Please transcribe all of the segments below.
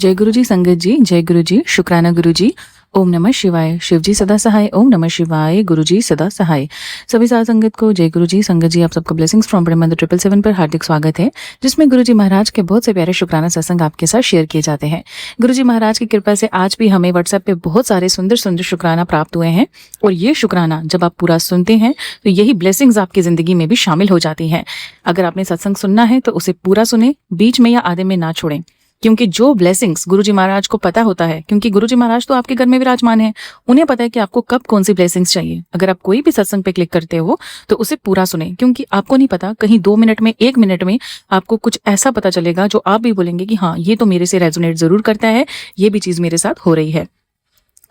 जय गुरु जी, संगत जी, जय गुरु जी, शुक्राना गुरु जी। ओम नमः शिवाय। शिव जी सदा सहाय। ओम नमः शिवाय। गुरु जी सदा सहाय। सभी साध संगत को जय गुरु जी। संगत जी, आप सबको ब्लेसिंग्स फ्रॉम ब्रह्मांड 777 पर हार्दिक स्वागत है, जिसमें गुरु जी महाराज के बहुत से प्यारे शुक्राना सत्संग आपके साथ शेयर किए जाते हैं। गुरु जी महाराज की कृपा से आज भी हमें व्हाट्सएप पे बहुत सारे सुंदर सुंदर शुक्राना प्राप्त हुए हैं, और ये शुक्राना जब आप पूरा सुनते हैं तो यही ब्लेसिंग्स आपकी जिंदगी में भी शामिल हो जाती हैं। अगर आपने सत्संग सुनना है तो उसे पूरा सुने, बीच में या आधे में ना छोड़ें, क्योंकि जो ब्लेसिंग्स गुरुजी महाराज को पता होता है, क्योंकि गुरुजी महाराज तो आपके घर में विराजमान है, उन्हें पता है कि आपको कब कौन सी ब्लेसिंग्स चाहिए। अगर आप कोई भी सत्संग पे क्लिक करते हो तो उसे पूरा सुने, क्योंकि आपको नहीं पता, कहीं 2 मिनट में 1 मिनट में आपको कुछ ऐसा पता चलेगा जो आप भी बोलेंगे कि हाँ, ये तो मेरे से रेजोनेट जरूर करता है, ये भी चीज मेरे साथ हो रही है।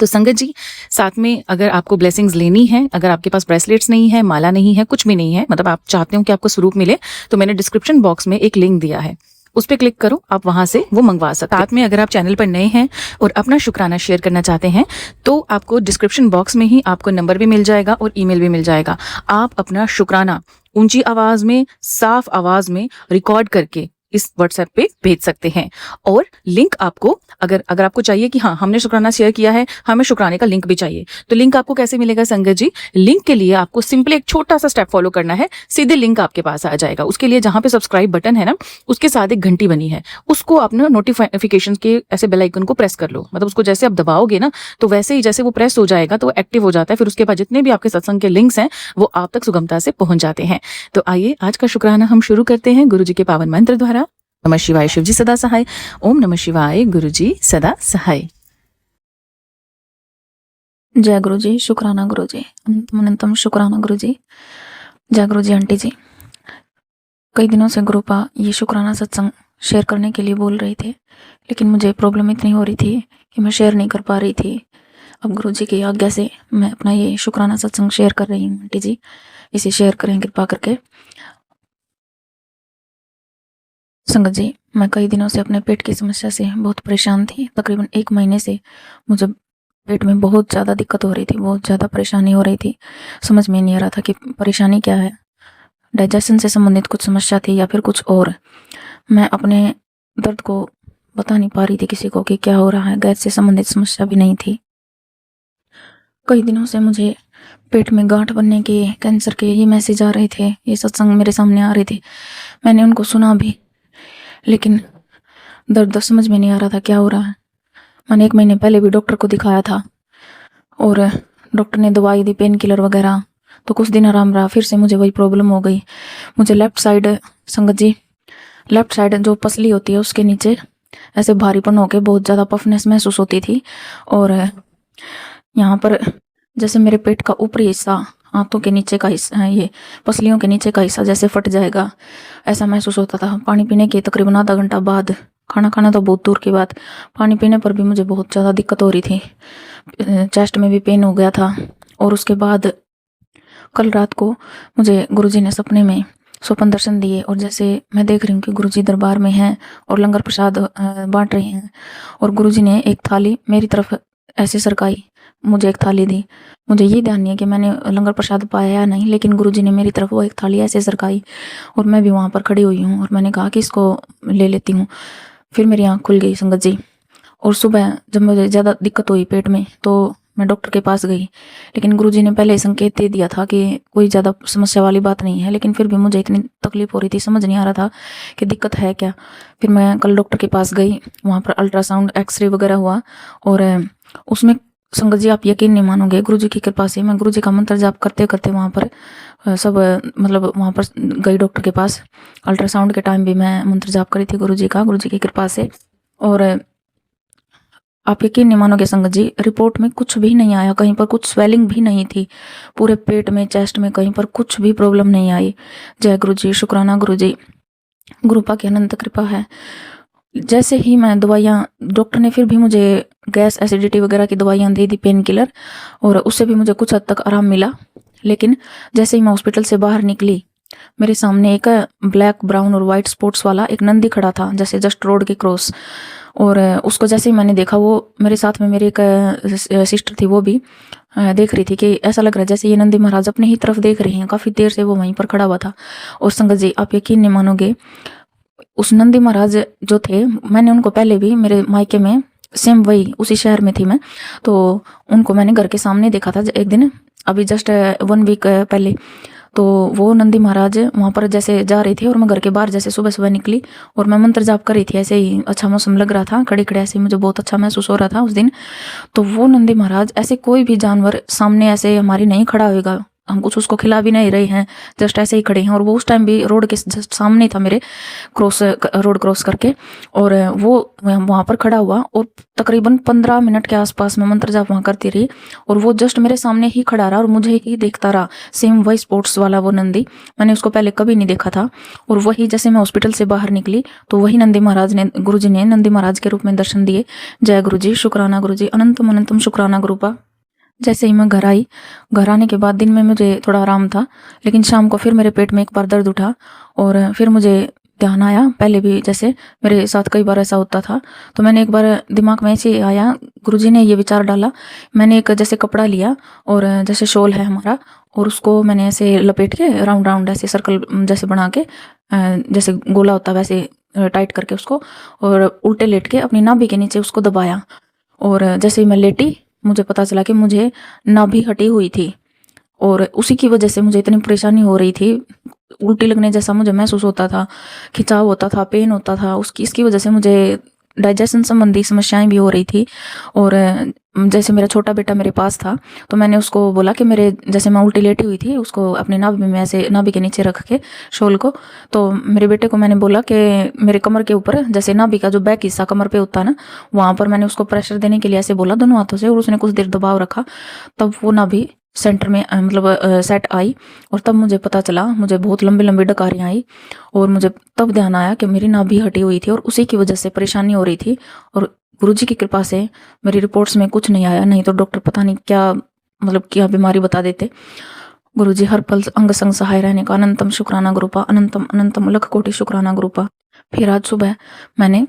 तो संगत जी, साथ में अगर आपको ब्लेसिंग्स लेनी है, अगर आपके पास ब्रेसलेट्स नहीं है, माला नहीं है, कुछ भी नहीं है, मतलब आप चाहते हो कि आपको स्वरूप मिले, तो मैंने डिस्क्रिप्शन बॉक्स में एक लिंक दिया है, उस पर क्लिक करो, आप वहां से वो मंगवा सकते हैं। साथ में अगर आप चैनल पर नए हैं और अपना शुक्राना शेयर करना चाहते हैं तो आपको डिस्क्रिप्शन बॉक्स में ही आपको नंबर भी मिल जाएगा और ईमेल भी मिल जाएगा। आप अपना शुक्राना ऊंची आवाज में, साफ आवाज में रिकॉर्ड करके इस व्हाट्सएप पे भेज सकते हैं। और लिंक आपको अगर आपको चाहिए कि हाँ, हमने शुक्राना शेयर किया है, हमें शुक्राने का लिंक भी चाहिए, तो लिंक आपको कैसे मिलेगा संगत जी? लिंक के लिए आपको सिंपली एक छोटा सा स्टेप फॉलो करना है, सीधे लिंक आपके पास आ जाएगा। उसके लिए जहां पे सब्सक्राइब बटन है ना, उसके साथ एक घंटी बनी है, उसको आप ना नोटिफिकेशन के ऐसे बेल आइकन को प्रेस कर लो, मतलब उसको जैसे आप दबाओगे ना, तो वैसे ही जैसे वो प्रेस हो जाएगा तो वो एक्टिव हो जाता है। फिर उसके बाद जितने भी आपके सत्संग के लिंक्स हैं वो आप तक सुगमता से पहुंच जाते हैं। तो आइए आज का शुक्राना हम शुरू करते हैं गुरु जी के पावन मंत्र द्वारा। नमः शिवाय। शिव जी सदा सहाय। ओम नमः शिवाय। गुरु जी सदा सहाय। जय गुरु जी, शुक्राना गुरु जी, अनंतम शुक्राना गुरु जी। जय गुरु जी। आंटी जी, कई दिनों से गुरुपा ये शुक्राना सत्संग शेयर करने के लिए बोल रहे थे, लेकिन मुझे प्रॉब्लम इतनी हो रही थी कि मैं शेयर नहीं कर पा रही थी। अब गुरु जी की आज्ञा से मैं अपना ये शुक्राना सत्संग शेयर कर रही हूँ। आंटी जी, इसे शेयर करें कृपा करके। संगत जी, मैं कई दिनों से अपने पेट की समस्या से बहुत परेशान थी। तकरीबन 1 महीने से मुझे पेट में बहुत ज़्यादा दिक्कत हो रही थी, बहुत ज़्यादा परेशानी हो रही थी। समझ में नहीं आ रहा था कि परेशानी क्या है, डाइजेशन से संबंधित कुछ समस्या थी या फिर कुछ और। मैं अपने दर्द को बता नहीं पा रही थी किसी को कि क्या हो रहा है। गैस से संबंधित समस्या भी नहीं थी। कई दिनों से मुझे पेट में गांठ बनने के, कैंसर के ये मैसेज आ रहे थे, ये सत्संग मेरे सामने आ रहे थे। मैंने उनको सुना भी, लेकिन दर्द समझ में नहीं आ रहा था क्या हो रहा है। मैंने 1 महीने पहले भी डॉक्टर को दिखाया था और डॉक्टर ने दवाई दी, पेन किलर वगैरह, तो कुछ दिन आराम रहा, फिर से मुझे वही प्रॉब्लम हो गई। मुझे लेफ्ट साइड, संगत जी, लेफ्ट साइड जो पसली होती है उसके नीचे ऐसे भारीपन होके बहुत ज़्यादा पफनेस महसूस होती थी, और यहाँ पर जैसे मेरे पेट का ऊपरी हिस्सा, हाथों के नीचे का हिस्सा, ये पसलियों के नीचे का हिस्सा जैसे फट जाएगा, ऐसा महसूस होता था। पानी पीने के तकरीबन आधा घंटा बाद, खाना खाना तो बहुत दूर की बात, पानी पीने पर भी मुझे बहुत ज़्यादा दिक्कत हो रही थी। चेस्ट में भी पेन हो गया था। और उसके बाद कल रात को मुझे गुरुजी ने सपने में स्वप्न दर्शन दिए, और जैसे मैं देख रही हूँ कि गुरुजी दरबार में हैं और लंगर प्रसाद बांट रहे हैं, और गुरुजी ने एक थाली मेरी तरफ ऐसे सरकाई, मुझे एक थाली दी। मुझे ये ध्यान नहीं है कि मैंने लंगर प्रसाद पाया या नहीं, लेकिन गुरुजी ने मेरी तरफ वो एक थाली ऐसे सरकाई, और मैं भी वहाँ पर खड़ी हुई हूँ, और मैंने कहा कि इसको ले लेती हूँ। फिर मेरी आँख खुल गई संगत जी। और सुबह जब मुझे ज़्यादा दिक्कत हुई पेट में, तो मैं डॉक्टर के पास गई, लेकिन गुरुजी ने पहले संकेत दे दिया था कि कोई ज़्यादा समस्या वाली बात नहीं है, लेकिन फिर भी मुझे इतनी तकलीफ हो रही थी, समझ नहीं आ रहा था कि दिक्कत है क्या। फिर मैं कल डॉक्टर के पास गई, वहाँ पर अल्ट्रासाउंड, एक्सरे वगैरह हुआ, और उसमें संगत जी आप यकीन नहीं मानोगे, गुरुजी की कृपा से मैं गुरुजी का मंत्र जाप करते करते वहाँ पर सब, मतलब वहाँ पर गई डॉक्टर के पास। अल्ट्रासाउंड के टाइम भी मैं मंत्र जाप करी थी गुरुजी का, गुरुजी की कृपा से। और आप यकीन नहीं मानोगे संगत जी, रिपोर्ट में कुछ भी नहीं आया, कहीं पर कुछ स्वेलिंग भी नहीं थी, पूरे पेट में, चेस्ट में, कहीं पर कुछ भी प्रॉब्लम नहीं आई। जय गुरु जी, शुक्राना गुरु जी, गुरुपा की अनंत कृपा है। जैसे ही मैं दवाइयाँ, डॉक्टर ने फिर भी मुझे गैस, एसिडिटी वगैरह की दवाइयाँ दे दी, पेन किलर, और उससे भी मुझे कुछ हद तक आराम मिला। लेकिन जैसे ही मैं हॉस्पिटल से बाहर निकली, मेरे सामने एक ब्लैक, ब्राउन और वाइट स्पॉट्स वाला एक नंदी खड़ा था, जैसे जस्ट रोड के क्रॉस। और उसको जैसे ही मैंने देखा, वो मेरे साथ में मेरी एक सिस्टर थी, वो भी देख रही थी कि ऐसा लग रहा है जैसे ये नंदी महाराज अपने ही तरफ देख रहे हैं। काफ़ी देर से वो वहीं पर खड़ा हुआ था। और संगत जी आप यकीन नहीं मानोगे, उस नंदी महाराज जो थे, मैंने उनको पहले भी मेरे मायके में सेम वही उसी शहर में थी मैं, तो उनको मैंने घर के सामने देखा था एक दिन, अभी जस्ट 1 वीक पहले। तो वो नंदी महाराज वहाँ पर जैसे जा रही थी और मैं घर के बाहर जैसे सुबह सुबह निकली और मैं मंत्र जाप कर रही थी, ऐसे ही अच्छा मौसम लग रहा था, खड़े खड़े ऐसे मुझे बहुत अच्छा महसूस हो रहा था उस दिन। तो वो नंदी महाराज ऐसे कोई भी जानवर सामने ऐसे हमारी नहीं खड़ा होएगा, हम कुछ उसको खिला भी नहीं रहे हैं, जस्ट ऐसे ही खड़े हैं। और वो उस टाइम भी रोड के जस्ट सामने था मेरे, रोड क्रॉस करके, और वो वहाँ पर खड़ा हुआ और तकरीबन 15 मिनट के आसपास मैं मंत्र जाप वहाँ करती रही और वो जस्ट मेरे सामने ही खड़ा रहा और मुझे ही देखता रहा। सेम वही स्पोर्ट्स वाला वो नंदी, मैंने उसको पहले कभी नहीं देखा था। और वही जैसे मैं हॉस्पिटल से बाहर निकली तो वही नंदी महाराज ने, गुरु जी ने नंदी महाराज के रूप में दर्शन दिए। जय गुरु जी, शुक्राना गुरु जी, अनंतम अनंतम शुक्राना गुरुपा। जैसे ही मैं घर आई, घर आने के बाद दिन में मुझे थोड़ा आराम था, लेकिन शाम को फिर मेरे पेट में एक बार दर्द उठा और फिर मुझे ध्यान आया, पहले भी जैसे मेरे साथ कई बार ऐसा होता था। तो मैंने एक बार दिमाग में ऐसे आया, गुरुजी ने ये विचार डाला, मैंने एक जैसे कपड़ा लिया और जैसे शॉल है हमारा, और उसको मैंने ऐसे लपेट के राउंड राउंड ऐसे सर्कल जैसे बना के, जैसे गोला होता वैसे टाइट करके उसको, और उल्टे लेट के अपनी नाभि के नीचे उसको दबाया। और जैसे ही मैं लेटी, मुझे पता चला कि मुझे नाभि हटी हुई थी और उसी की वजह से मुझे इतनी परेशानी हो रही थी, उल्टी लगने जैसा मुझे महसूस होता था, खिंचाव होता था, पेन होता था, इसकी वजह से मुझे डाइजेशन संबंधी समस्याएं भी हो रही थी। और जैसे मेरा छोटा बेटा मेरे पास था तो मैंने उसको बोला कि मेरे जैसे मैं उल्टी लेटी हुई थी, उसको अपनी नाभि में ऐसे नाभि के नीचे रख के शॉल को, तो मेरे बेटे को मैंने बोला कि मेरे कमर के ऊपर जैसे नाभि का जो बैक हिस्सा कमर पे होता है ना, वहाँ पर मैंने उसको प्रेशर देने के लिए ऐसे बोला दोनों हाथों से, और उसने कुछ देर दबाव रखा, तब वो नाभि सेंटर में मतलब सेट आई। और तब मुझे पता चला, मुझे बहुत लंबी लंबी डकारियाँ आई और मुझे तब ध्यान आया कि मेरी नाभि हटी हुई थी और उसी की वजह से परेशानी हो रही थी। और गुरुजी की कृपा से मेरी रिपोर्ट्स में कुछ नहीं आया, नहीं तो डॉक्टर पता नहीं क्या मतलब क्या बीमारी बता देते। गुरुजी हर पल अंग संग सहाय रहने का अनंतम शुक्राना गुरुपा, अनंतम अनंतम लख कोटि शुक्राना गुरुपा। फिर आज सुबह मैंने,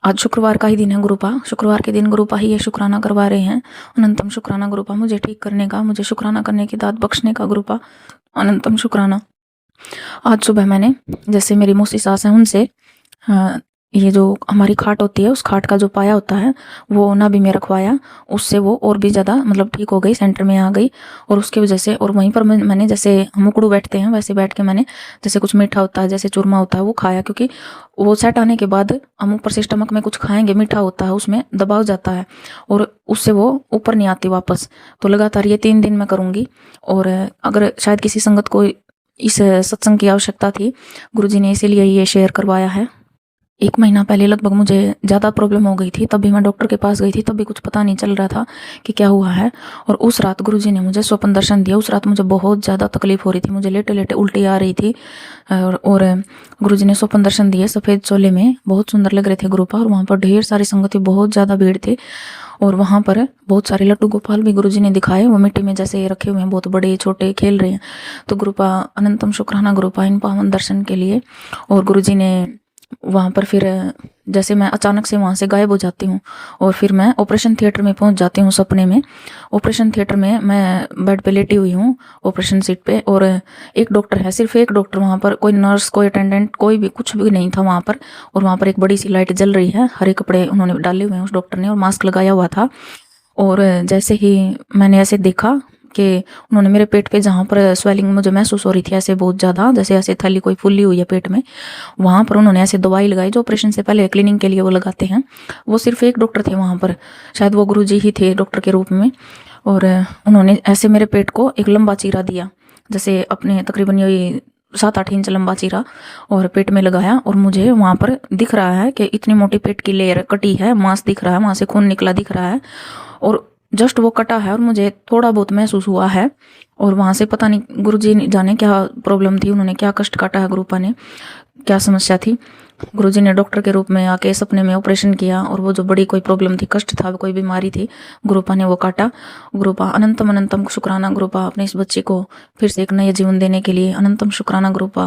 आज शुक्रवार का ही दिन है गुरुपा, शुक्रवार के दिन गुरुपा ही ये शुक्राना करवा रहे हैं। अनंतम शुक्राना गुरुपा, मुझे ठीक करने का, मुझे शुक्राना करने की दात बख्शने का गुरुपा, अनंतम शुक्राना। आज सुबह मैंने, जैसे मेरी मौसी सास है उनसे, ये जो हमारी खाट होती है उस खाट का जो पाया होता है वो नाभि में रखवाया, उससे वो और भी ज़्यादा मतलब ठीक हो गई, सेंटर में आ गई। और उसकी वजह से, और वहीं पर मैंने जैसे हम उकड़ू बैठते हैं वैसे बैठ के मैंने जैसे कुछ मीठा होता है जैसे चूरमा होता है वो खाया, क्योंकि वो सेट आने के बाद हम ऊपर से स्टमक में कुछ खाएंगे, मीठा होता है उसमें दबाव जाता है और उससे वो ऊपर नहीं आती वापस। तो लगातार ये 3 दिन मैं करूँगी। और अगर शायद किसी संगत को इस सत्संग की आवश्यकता थी, गुरुजी ने इसीलिए ये शेयर करवाया है। 1 महीना पहले लगभग मुझे ज़्यादा प्रॉब्लम हो गई थी, तब भी मैं डॉक्टर के पास गई थी, तब भी कुछ पता नहीं चल रहा था कि क्या हुआ है। और उस रात गुरुजी ने मुझे स्वप्न दर्शन दिया। उस रात मुझे बहुत ज़्यादा तकलीफ हो रही थी, मुझे लेटे लेटे उल्टी आ रही थी, और गुरुजी ने स्वप्न दर्शन दिए सफ़ेद चोले में, बहुत सुंदर लग रहे थे गुरुपा। और वहाँ पर ढेर सारी संगति, बहुत ज़्यादा भीड़ थी। और वहाँ पर बहुत सारे लड्डू गोपाल भी गुरुजी ने दिखाए, वो मिट्टी में जैसे रखे हुए हैं, बहुत बड़े छोटे खेल रहे हैं। तो गुरुपा अनंतम शुक्राना गुरुपा इन पावन दर्शन के लिए। और गुरुजी ने वहाँ पर फिर जैसे मैं अचानक से वहाँ से गायब हो जाती हूँ और फिर मैं ऑपरेशन थिएटर में पहुँच जाती हूँ सपने में। ऑपरेशन थिएटर में मैं बेड पे लेटी हुई हूँ ऑपरेशन सीट पे, और एक डॉक्टर है, सिर्फ एक डॉक्टर वहाँ पर, कोई नर्स कोई अटेंडेंट कोई भी कुछ भी नहीं था वहाँ पर। और वहाँ पर एक बड़ी सी लाइट जल रही है, हरे कपड़े उन्होंने डाले हुए हैं उस डॉक्टर ने और मास्क लगाया हुआ था। और जैसे ही मैंने ऐसे देखा कि उन्होंने मेरे पेट पे जहाँ पर स्वेलिंग मुझे महसूस हो रही थी ऐसे बहुत ज़्यादा, जैसे ऐसे थैली कोई फुली हुई है पेट में, वहाँ पर उन्होंने ऐसे दवाई लगाई जो ऑपरेशन से पहले क्लीनिंग के लिए वो लगाते हैं। वो सिर्फ एक डॉक्टर थे वहाँ पर, शायद वो गुरुजी ही थे डॉक्टर के रूप में। और उन्होंने ऐसे मेरे पेट को एक लंबा चीरा दिया, जैसे अपने तकरीबन यही 7-8 इंच लंबा चीरा, और पेट में लगाया। और मुझे वहाँ पर दिख रहा है कि इतनी मोटी पेट की लेयर कटी है, मांस दिख रहा है, वहाँ से खून निकला दिख रहा है, और जस्ट वो कटा है और मुझे थोड़ा बहुत महसूस हुआ है। और वहाँ से पता नहीं गुरुजी ने जाने क्या प्रॉब्लम थी, उन्होंने क्या कष्ट काटा है गुरुपा ने, क्या समस्या थी। गुरुजी ने डॉक्टर के रूप में आके सपने में ऑपरेशन किया और वो जो बड़ी कोई प्रॉब्लम थी, कष्ट था, कोई बीमारी थी, गुरुपा ने वो काटा। गुरुपा अनंतम अनंतम शुक्राना गुरुपा, अपने इस बच्चे को फिर से एक नया जीवन देने के लिए अनंतम शुक्राना गुरुपा,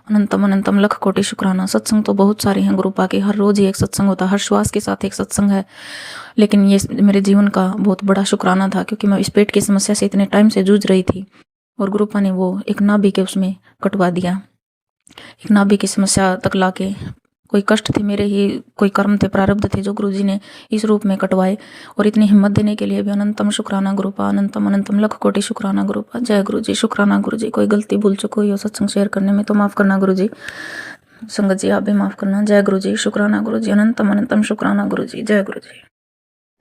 अनंतम अनंतम लख कोटि शुक्राना। सत्संग तो बहुत सारे हैं गुरुपा के, हर रोज ही एक सत्संग होता है, हर श्वास के साथ एक सत्संग है, लेकिन ये मेरे जीवन का बहुत बड़ा शुक्राना था, क्योंकि मैं इस पेट की समस्या से इतने टाइम से जूझ रही थी और गुरुपा ने वो एक नाभि के उसमें कटवा दिया। एक नाभि की समस्या तक लाके, कोई कष्ट थे मेरे ही, कोई कर्म थे, प्रारब्ध थे जो गुरुजी ने इस रूप में कटवाए, और इतनी हिम्मत देने के लिए भी अनंतम शुक्राना गुरुपा, अनंतम अनंतम लख कोटि शुक्राना गुरुपा। जय गुरुजी, शुक्राना गुरुजी। कोई गलती भूल चुकी हुई हो सत्संग शेयर करने में तो माफ़ करना गुरुजी। संगत जी आप भी माफ़ करना। जय गुरुजी, शुक्राना गुरुजी, अनंतम अनंतम शुक्राना गुरुजी। जय गुरुजी।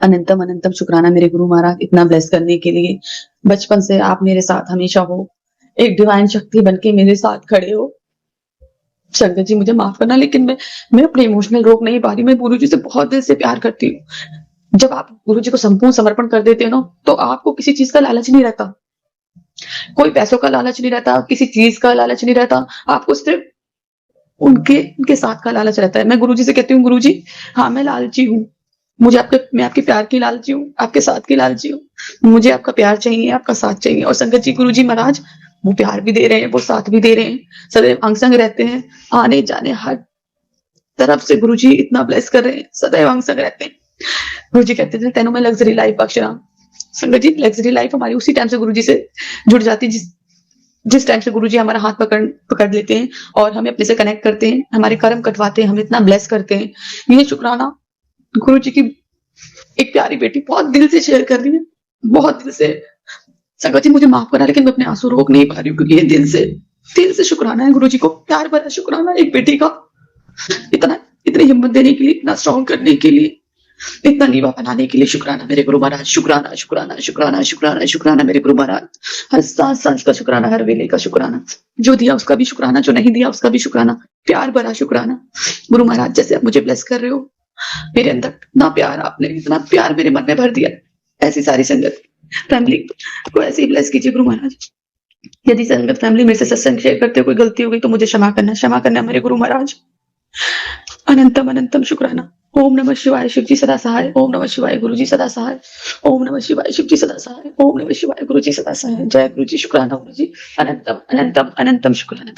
अनंतम अनंतम शुक्राना मेरे गुरु महाराज इतना ब्लेस करने के लिए। बचपन से आप मेरे साथ हमेशा हो, एक डिवाइन शक्ति बनके मेरे साथ खड़े हो। शंकर जी मुझे माफ करना, लेकिन मैं अपने इमोशनल रोक नहीं पा रही। मैं गुरु जी से बहुत दिल से प्यार करती हूँ। जब आप गुरु जी को संपूर्ण समर्पण कर देते हो ना, तो आपको किसी चीज का लालच नहीं रहता, कोई पैसों का लालच नहीं रहता, किसी चीज का लालच नहीं रहता, आपको सिर्फ उनके साथ का लालच रहता है। मैं गुरु जी से कहती हूँ, गुरु जी हाँ मैं लालची हूँ, मैं आपके प्यार की लालची हूँ, आपके साथ की लालची हूँ। मुझे आपका प्यार चाहिए, आपका साथ चाहिए। और संगत जी, गुरु जी महाराज वो प्यार भी दे रहे हैं, वो साथ भी दे रहे हैं, सदैव अंग संग रहते हैं, आने जाने हर तरफ से गुरु जी इतना ब्लेस कर रहे हैं, सदैव अंग संग रहते हैं। गुरु जी कहते थे तेनों में लग्जरी लाइफ बख्शना। संगत जी लग्जरी लाइफ हमारी उसी टाइम से गुरु जी से जुड़ जाती है, जिस टाइम से गुरु जी हमारा हाथ पकड़ लेते हैं और हमें अपने से कनेक्ट करते हैं, हमारे कर्म कटवाते हैं, हमें इतना ब्लेस करते हैं। ये शुक्राना गुरु जी की एक प्यारी बेटी बहुत दिल से शेयर कर रही है, बहुत दिल से। संगत जी मुझे माफ करना, लेकिन मैं अपने आंसू रोक नहीं पा रही हूँ, क्योंकि ये दिल से शुक्राना है गुरु जी को, प्यार भरा शुक्राना एक बेटी का। इतनी हिम्मत देने के लिए, इतना स्ट्रॉन्ग करने के लिए, इतना नीवा बनाने के लिए शुक्राना मेरे गुरु महाराज। शुक्राना शुक्राना शुक्राना शुक्राना शुक्राना मेरे गुरु महाराज। हर सांस का शुक्राना, हर वेले का शुक्राना, जो दिया उसका भी शुक्राना, जो नहीं दिया उसका भी शुक्राना, प्यार भरा शुक्राना। गुरु महाराज जैसे आप मुझे ब्लेस कर रहे हो, मेरे अंदर इतना प्यार, आपने इतना प्यार मेरे मन में भर दिया। ऐसी सारी संगत फैमिली को ऐसे ही ब्लेस कीजिए गुरु महाराज। यदि संगत फैमिली मेरे से सत्संग शेयर करते कोई गलती हो गई तो मुझे क्षमा करना मेरे गुरु महाराज। अनंतम अनंतम शुक्राना। ओम नमः शिवाय, शिव जी सदा सहाय। ओम नमः शिवाय, गुरु जी सदा सहाय। ओम नमः शिवाय, शिव जी सदा सहाय। ओम नमः शिवाय, गुरु जी सदा सहाय। जय गुरु जी, शुक्राना गुरु जी। अनंतम अनंतम अनंतम शुक्राना।